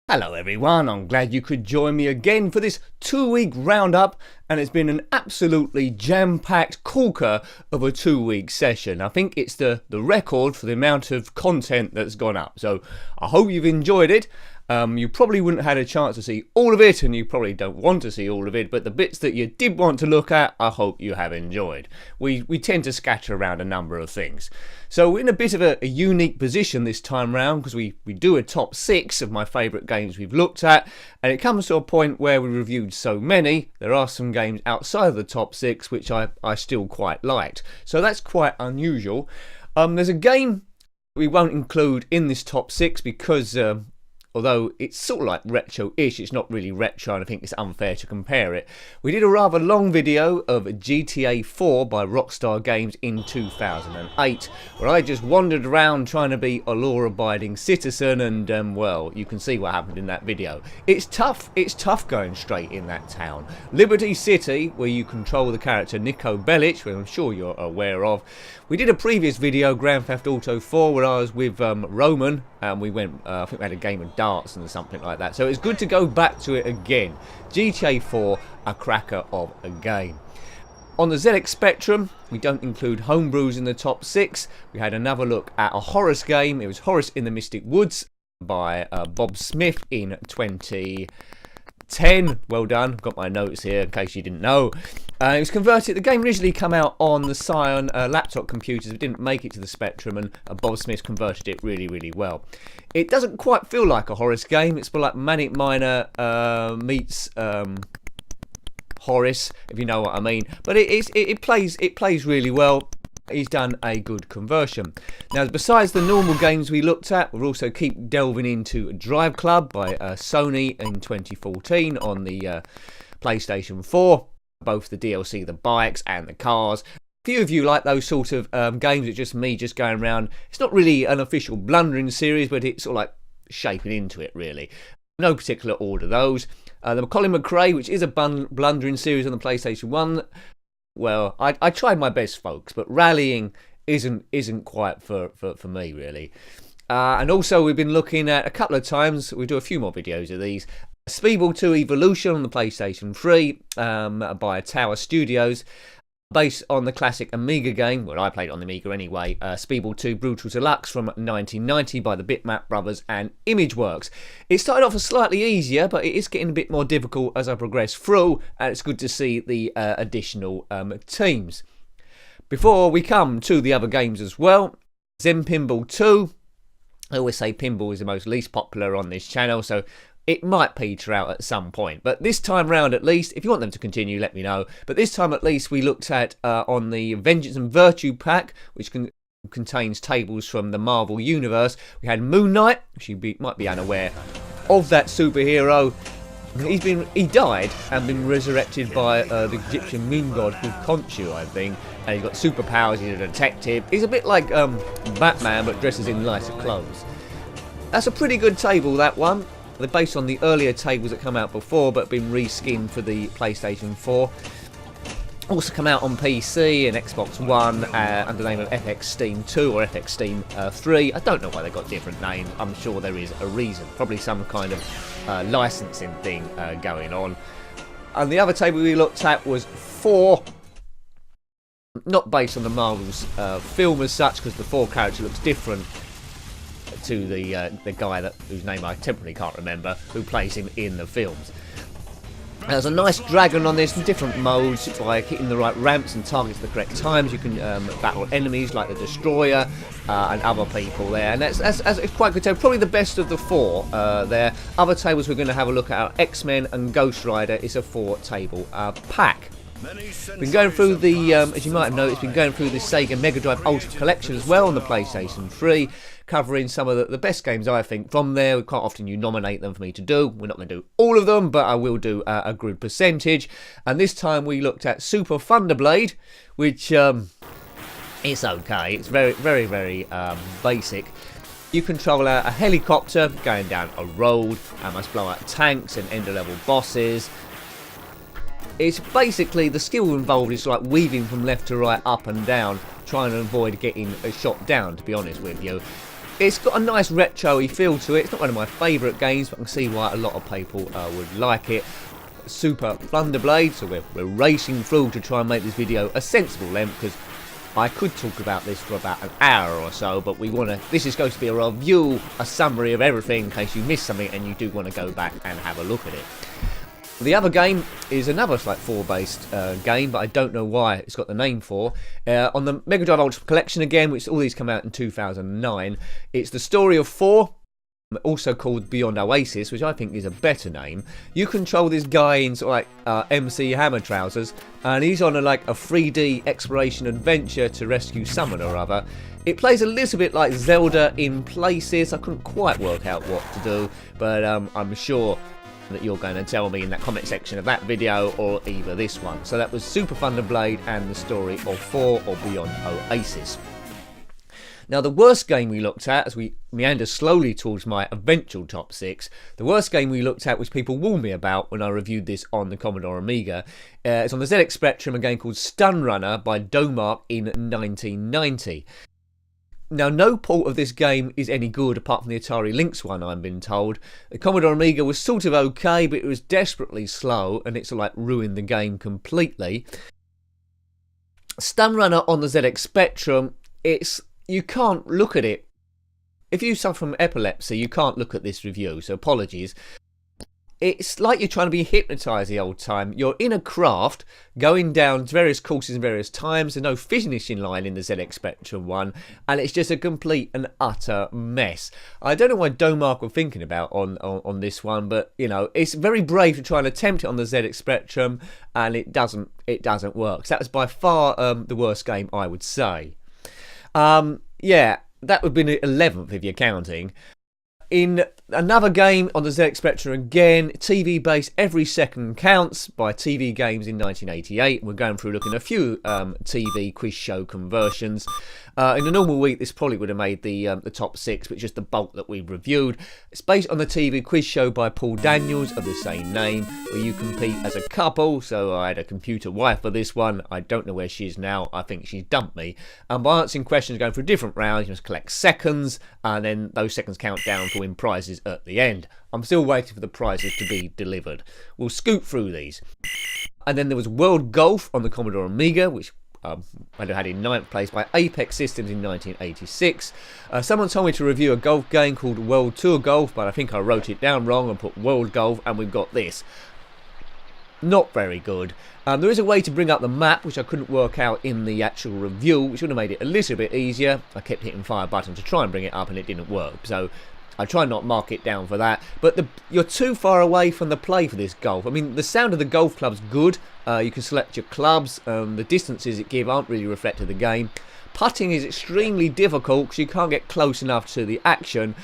Hello everyone, I'm glad you could join me again for this 2-week roundup, and it's been an absolutely jam-packed corker of a 2-week session. I think it's the record for the amount of content that's gone up, so I hope you've enjoyed it. You probably wouldn't have had a chance to see all of it, and you probably don't want to see all of it, but the bits that you did want to look at, I hope you have enjoyed. We tend to scatter around a number of things. So we're in a bit of a unique position this time round, because we do a top 6 of my favourite games we've looked at, and it comes to a point where we reviewed so many, there are some games outside of the top 6 which I still quite liked. So that's quite unusual. There's a game we won't include in this top 6 because although it's sort of like retro-ish, it's not really retro and I think it's unfair to compare it. We did a rather long video of GTA 4 by ROCKSTAR Games in 2008, where I just wandered around trying to be a law-abiding citizen, and well, you can see what happened in that video. It's tough going straight in that town. Liberty City, where you control the character Niko Bellic, who I'm sure you're aware of. We did a previous video, Grand Theft Auto 4, where I was with Roman, and we went, I think we had a game of darts and something like that. So it's good to go back to it again. GTA 4, a cracker of a game. On the ZX Spectrum, we don't include homebrews in the top 6. We had another look at a HORACE game. It was HORACE in the Mystic Woods by Bob Smith in 2010. Well done. Got my notes here in case you didn't know. It was converted. The game originally came out on the Scion laptop computers. It didn't make it to the Spectrum, and Bob Smith converted it really well. It doesn't quite feel like a HORACE game. It's more like Manic Miner meets HORACE, if you know what I mean. But it plays really well. He's done a good conversion. Now, besides the normal games we looked at, we'll also keep delving into DRIVECLUB by Sony in 2014 on the PlayStation 4. Both the DLC, the bikes and the cars. A few of you like those sort of games. It's just me just going around. It's not really an official blundering series, but it's sort of like shaping into it, really. No particular order, those. The COLIN MCRAE, which is a blundering series on the PlayStation 1. Well, I tried my best, folks, but rallying isn't quite for me, really. And also, we've been looking at a couple of times. We do a few more videos of these. SPEEDBALL 2 Evolution on the PlayStation 3 by Zen Studios, based on the classic Amiga game, well, I played it on the Amiga anyway, SPEEDBALL 2 Brutal Deluxe from 1990 by the Bitmap Brothers and Imageworks. It started off as slightly easier, but it is getting a bit more difficult as I progress through, and it's good to see the additional teams. Before we come to the other games as well, Zen Pinball 2, I always say pinball is the most least popular on this channel, so it might peter out at some point, but this time round at least, if you want them to continue, let me know. But this time at least, we looked at on the Vengeance and Virtue pack, which contains tables from the Marvel Universe. We had Moon Knight, which you might be unaware of that superhero. He died and been resurrected by the Egyptian moon god called Khonshu, I think. And he's got superpowers. He's a detective. He's a bit like Batman, but dresses in nicer clothes. That's a pretty good table, that one. They're based on the earlier tables that come out before, but been reskinned for the PlayStation 4. Also come out on PC and Xbox One under the name of FX Steam 2 or FX Steam 3. I don't know why they got different names. I'm sure there is a reason. Probably some kind of licensing thing going on. And the other table we looked at was 4. Not based on the Marvel's film as such, because the 4 character looks different to the guy whose name I temporarily can't remember, who plays him in the films. There's a nice dragon on this, different modes. By hitting the right ramps and targets at the correct times, you can battle enemies like the Destroyer and other people there, and that's quite good table. Probably the best of the 4 there. Other tables we're going to have a look at are X-Men and Ghost Rider. It's a 4-table pack. Been going through the, as you might have noticed, been going through the Sega Mega Drive Ultimate Collection as well on the PlayStation 3, covering some of the best games I think from there. Quite often you nominate them for me to do. We're not going to do all of them, but I will do a good percentage. And this time we looked at Super Thunderblade, which it's okay. It's very basic. You control a helicopter going down a road and must blow out tanks and end-of-level bosses. It's basically, the skill involved is like weaving from left to right, up and down, trying to avoid getting shot down, to be honest with you. It's got a nice retro-y feel to it. It's not one of my favourite games, but I can see why a lot of people would like it. Super Thunder Blade, so we're racing through to try and make this video a sensible length, because I could talk about this for about an hour or so, but this is going to be a review, a summary of everything in case you missed something and you do want to go back and have a look at it. The other game is another like 4-based game, but I don't know why it's got the name 4. On the Mega Drive Ultra Collection again, which all these come out in 2009. It's the story of THOR, also called Beyond OASIS, which I think is a better name. You control this guy in sort of like MC Hammer trousers, and he's on a 3D exploration adventure to rescue someone or other. It plays a little bit like Zelda in places. I couldn't quite work out what to do, but I'm sure that you're going to tell me in that comment section of that video or either this one. So that was Super Thunder Blade and the story of THOR or Beyond OASIS. Now, the worst game we looked at, as we meander slowly towards my eventual top 6, the worst game we looked at, which people warned me about when I reviewed this on the Commodore Amiga, it's on the ZX Spectrum, a game called Stun Runner by DOMARK in 1990. Now, no port of this game is any good apart from the Atari Lynx one, I've been told. The Commodore Amiga was sort of okay, but it was desperately slow, and it sort of ruined the game completely. Stun Runner on the ZX Spectrum, you can't look at it. If you suffer from epilepsy, you can't look at this review, so apologies. It's like you're trying to be hypnotised the old time. You're in a craft, going down various courses and various times. There's no finishing line in the ZX Spectrum one, and it's just a complete and utter mess. I don't know why DOMARK were thinking about on this one, but you know, it's very brave to try and attempt it on the ZX Spectrum, and it doesn't work. So that was by far the worst game, I would say. Yeah, that would be the 11th if you're counting. In another game on the ZX Spectrum again, TV based Every Second Counts by TV Games in 1988. We're going through looking at a few TV quiz show conversions. In a normal week, this probably would have made the top 6, but just the bulk that we've reviewed. It's based on the TV quiz show by Paul Daniels of the same name, where you compete as a couple. So I had a computer wife for this one. I don't know where she is now. I think she's dumped me. And by answering questions going through different rounds, you must collect seconds, and then those seconds count down to win prizes at the end. I'm still waiting for the prizes to be delivered. We'll scoot through these. And then there was World Golf on the Commodore Amiga, which I had in 9th place by Apex Systems in 1986. Someone told me to review a golf game called World Tour Golf, but I think I wrote it down wrong and put World Golf, and we've got this. Not very good. There is a way to bring up the map, which I couldn't work out in the actual review, which would have made it a little bit easier. I kept hitting fire button to try and bring it up, and it didn't work. So I try not mark it down for that. But you're too far away from the play for this golf. I mean, the sound of the golf club's good. You can select your clubs. The distances it gives aren't really reflected in the game. Putting is extremely difficult because you can't get close enough to the action.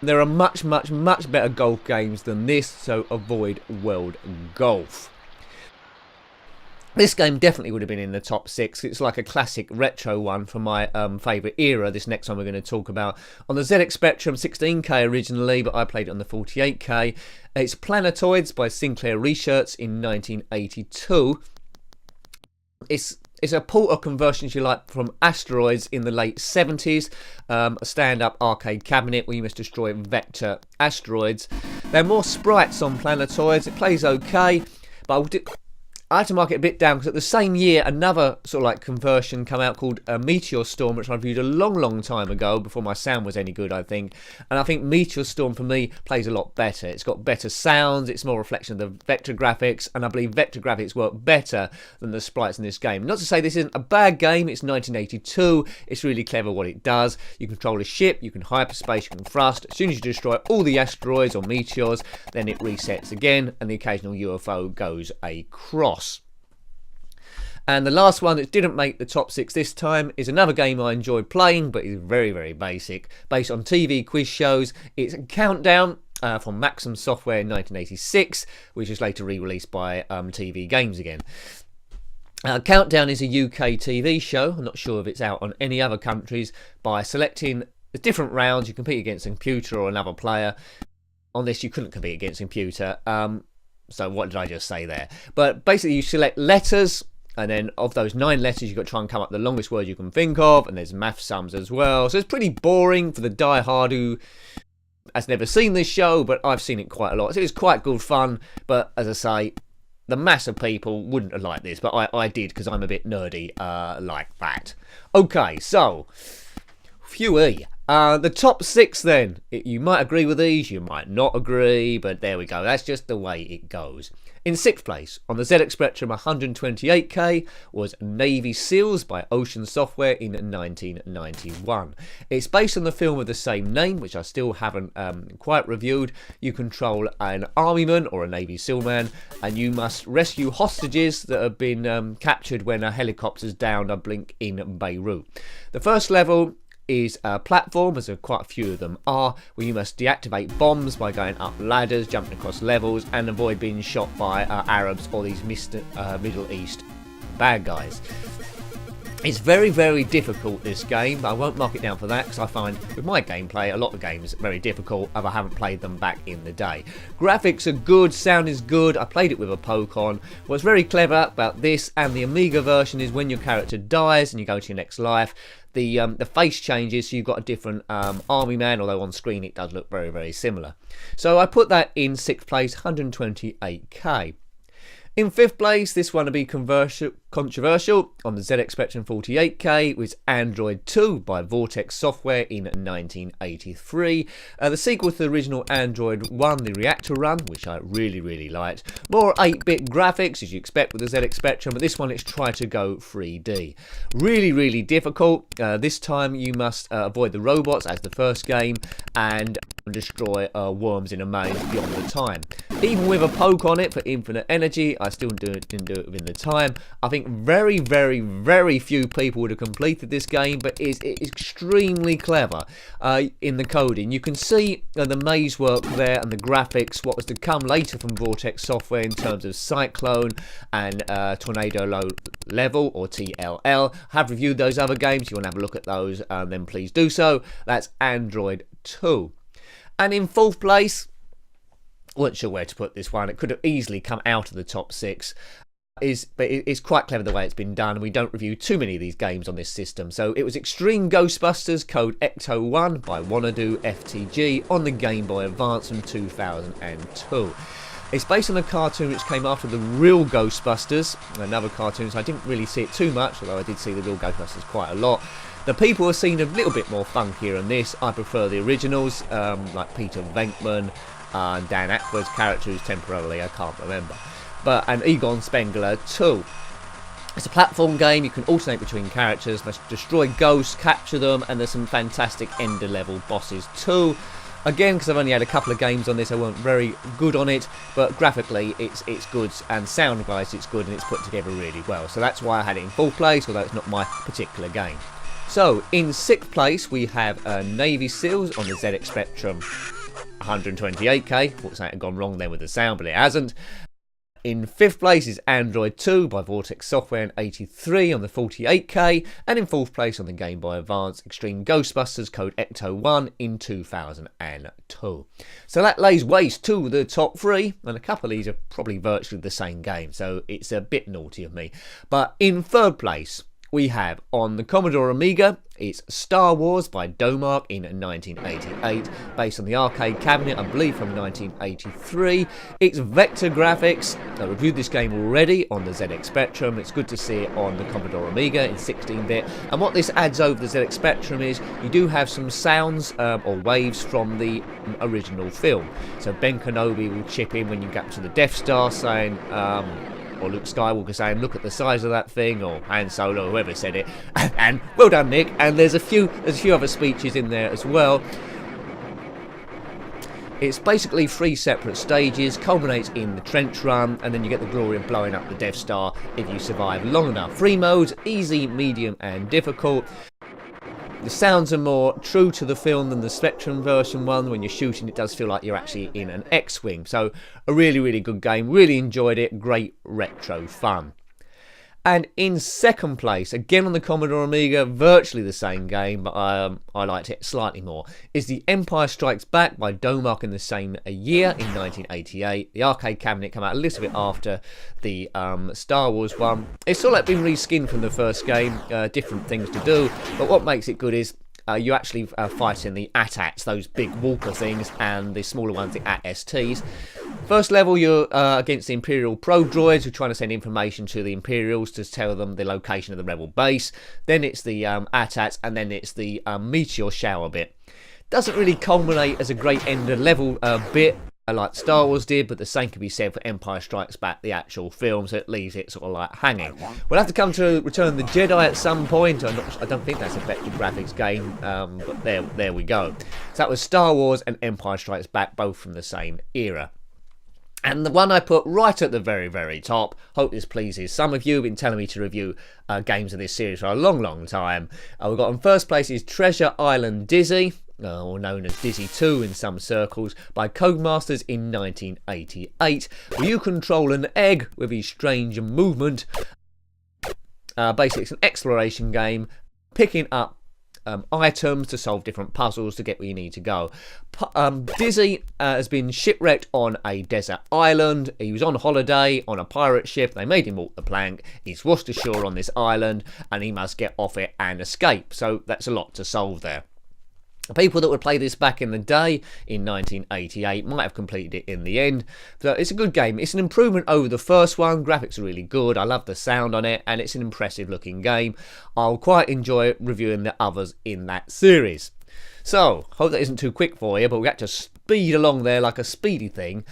There are much better golf games than this, so avoid World Golf. This game definitely would have been in the top 6. It's like a classic retro one from my favourite era. This next one we're going to talk about. On the ZX Spectrum, 16K originally, but I played it on the 48K. It's Planetoids by SINCLAIR Research in 1982. It's a port of conversion, if you like, from Asteroids in the late 70s. A stand-up arcade cabinet where you must destroy vector asteroids. There are more sprites on Planetoids. It plays okay, but I had to mark it a bit down because at the same year another sort of like conversion came out called Meteor Storm, which I reviewed a long time ago before my sound was any good, I think. And I think Meteor Storm for me plays a lot better. It's got better sounds, it's more a reflection of the vector graphics, and I believe vector graphics work better than the sprites in this game. Not to say this isn't a bad game, it's 1982, it's really clever what it does. You control a ship, you can hyperspace, you can thrust. As soon as you destroy all the asteroids or meteors, then it resets again, and the occasional UFO goes across. And the last one that didn't make the top 6 this time is another game I enjoyed playing, but is very basic. Based on TV quiz shows, it's Countdown from MACSEN Software in 1986, which was later re-released by TV Games again. Countdown is a UK TV show. I'm not sure if it's out on any other countries. By selecting the different rounds, you compete against a computer or another player. On this, you couldn't compete against a computer. So what did I just say there? But basically, you select letters. and then of those 9 letters, you've got to try and come up with the longest word you can think of, and there's math sums as well. So it's pretty boring for the die-hard who has never seen this show, but I've seen it quite a lot. So it's quite good fun, but as I say, the mass of people wouldn't have liked this, but I did because I'm a bit nerdy like that. Okay, so, phew-ee. The top 6 then. You might agree with these, you might not agree, but there we go. That's just the way it goes. In 6th place, on the ZX Spectrum 128K, was Navy SEALs by Ocean Software in 1991. It's based on the film of the same name, which I still haven't quite reviewed. You control an armyman or a Navy SEAL man, and you must rescue hostages that have been captured when a helicopter's downed a blink in Beirut. The first level is a platform, as quite a few of them are, where you must deactivate bombs by going up ladders, jumping across levels, and avoid being shot by Arabs or these Middle East bad guys. It's very, very difficult, this game, but I won't mark it down for that because I find with my gameplay a lot of games are very difficult if I haven't played them back in the day. Graphics are good, sound is good. I played it with a poke on. What's very clever about this and the Amiga version is when your character dies and you go to your next life, the face changes, so you've got a different army man, although on screen it does look very, very similar. So I put that in 6th place, 128k. In 5th place, this one to be controversial, on the ZX Spectrum 48K, was Android 2 by Vortex Software in 1983. The sequel to the original Android 1, the Reactor Run, which I really, really liked. More 8-bit graphics, as you expect with the ZX Spectrum, but this one it's tried to go 3D. Really, really difficult. This time you must avoid the robots as the first game, and destroy worms in a maze beyond the time. Even with a poke on it for infinite energy, I still didn't do it within the time. I think very, very, very few people would have completed this game, but it's extremely clever in the coding. You can see the maze work there and the graphics, what was to come later from Vortex Software in terms of Cyclone and Tornado Level, or TLL. I have reviewed those other games. You want to have a look at those, then please do so. That's Android 2. And in 4th place, wasn't sure where to put this one. It could have easily come out of the top 6. But it's quite clever the way it's been done. We don't review too many of these games on this system. So it was Extreme Ghostbusters Code Ecto-1 by WANADOO FTG on the Game Boy Advance from 2002. It's based on a cartoon which came after the real Ghostbusters, another cartoon, so I didn't really see it too much, although I did see the real Ghostbusters quite a lot. The people are seen a little bit more funkier in this. I prefer the originals, like Peter Venkman and Dan Aykroyd's character, who's temporarily I can't remember. And Egon Spengler too. It's a platform game. You can alternate between characters, must destroy ghosts, capture them, and there's some fantastic ender level bosses too. Again, because I've only had a couple of games on this, I weren't very good on it, but graphically it's good, and sound-wise it's good, and it's put together really well. So that's why I had it in 4th place, although it's not my particular game. So, in 6th place we have Navy SEALs on the ZX Spectrum 128K. Thought something had gone wrong there with the sound, but it hasn't. In 5th place is Android 2 by Vortex Software in 83 on the 48K. And in 4th place on the Game Boy Advance, Extreme Ghostbusters Code Ecto-1 in 2002. So that lays waste to the top 3, and a couple of these are probably virtually the same game, so it's a bit naughty of me. But in 3rd place, we have on the Commodore Amiga, it's Star Wars by DOMARK in 1988, based on the arcade cabinet, I believe from 1983. It's vector graphics. I reviewed this game already on the ZX Spectrum. It's good to see it on the Commodore Amiga in 16-bit. And what this adds over the ZX Spectrum is you do have some sounds or waves from the original film. So Ben Kenobi will chip in when you get to the Death Star saying, or Luke Skywalker saying, look at the size of that thing, or Han Solo, whoever said it. And well done, Nick. And there's a few other speeches in there as well. It's basically 3 separate stages, culminates in the trench run, and then you get the glory of blowing up the Death Star if you survive long enough. 3 modes, easy, medium, and difficult. The sounds are more true to the film than the Spectrum version one. When you're shooting, it does feel like you're actually in an X-Wing. So a really, really good game. Really enjoyed it. Great retro fun. And in second place, again on the Commodore Amiga, virtually the same game, but I liked it slightly more, is The Empire Strikes Back by DOMARK in the same year, in 1988. The arcade cabinet came out a little bit after the Star Wars one. It's sort of like been reskinned from the first game, different things to do, but what makes it good is you actually fight in the AT-ATs, those big walker things, and the smaller ones, the AT-STs. First level, you're against the Imperial Pro Droids, who are trying to send information to the Imperials to tell them the location of the Rebel base. Then it's the AT-ATs, and then it's the meteor shower bit. Doesn't really culminate as a great end of level bit, like Star Wars did, but the same can be said for Empire Strikes Back, the actual film, so it leaves it sort of like hanging. We'll have to come to Return of the Jedi at some point. I don't think that's a vector graphics game, but there we go. So that was Star Wars and Empire Strikes Back, both from the same era. And the one I put right at the very, very top, hope this pleases some of you, been telling me to review games of this series for a long, long time. We've got in first place is Treasure Island Dizzy, or known as Dizzy 2 in some circles, by Codemasters in 1988, where you control an egg with his strange movement. Basically, it's an exploration game, picking up items to solve different puzzles to get where you need to go. Dizzy has been shipwrecked on a desert island. He was on holiday on a pirate ship. They made him walk the plank. He's washed ashore on this island and he must get off it and escape. So that's a lot to solve there. People that would play this back in the day, in 1988, might have completed it in the end. So it's a good game. It's an improvement over the first one. Graphics are really good. I love the sound on it, and it's an impressive looking game. I'll quite enjoy reviewing the others in that series. So, hope that isn't too quick for you, but we had to speed along there like a speedy thing.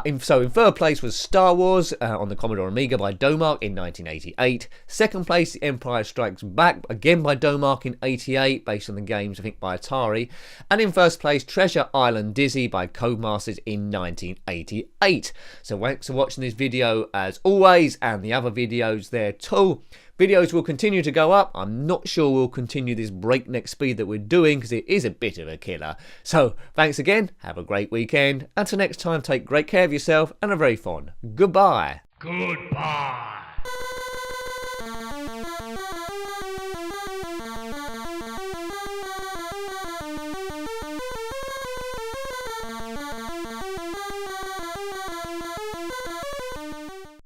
In third place was Star Wars on the Commodore Amiga by DOMARK in 1988. Second place, The Empire Strikes Back, again by DOMARK in 88, based on the games, I think, by Atari. And in first place, Treasure Island Dizzy by Codemasters in 1988. So thanks for watching this video as always, and the other videos there too. Videos will continue to go up. I'm not sure we'll continue this breakneck speed that we're doing because it is a bit of a killer. So thanks again, have a great weekend. Until next time, take great care of yourself and a very fond goodbye. Goodbye.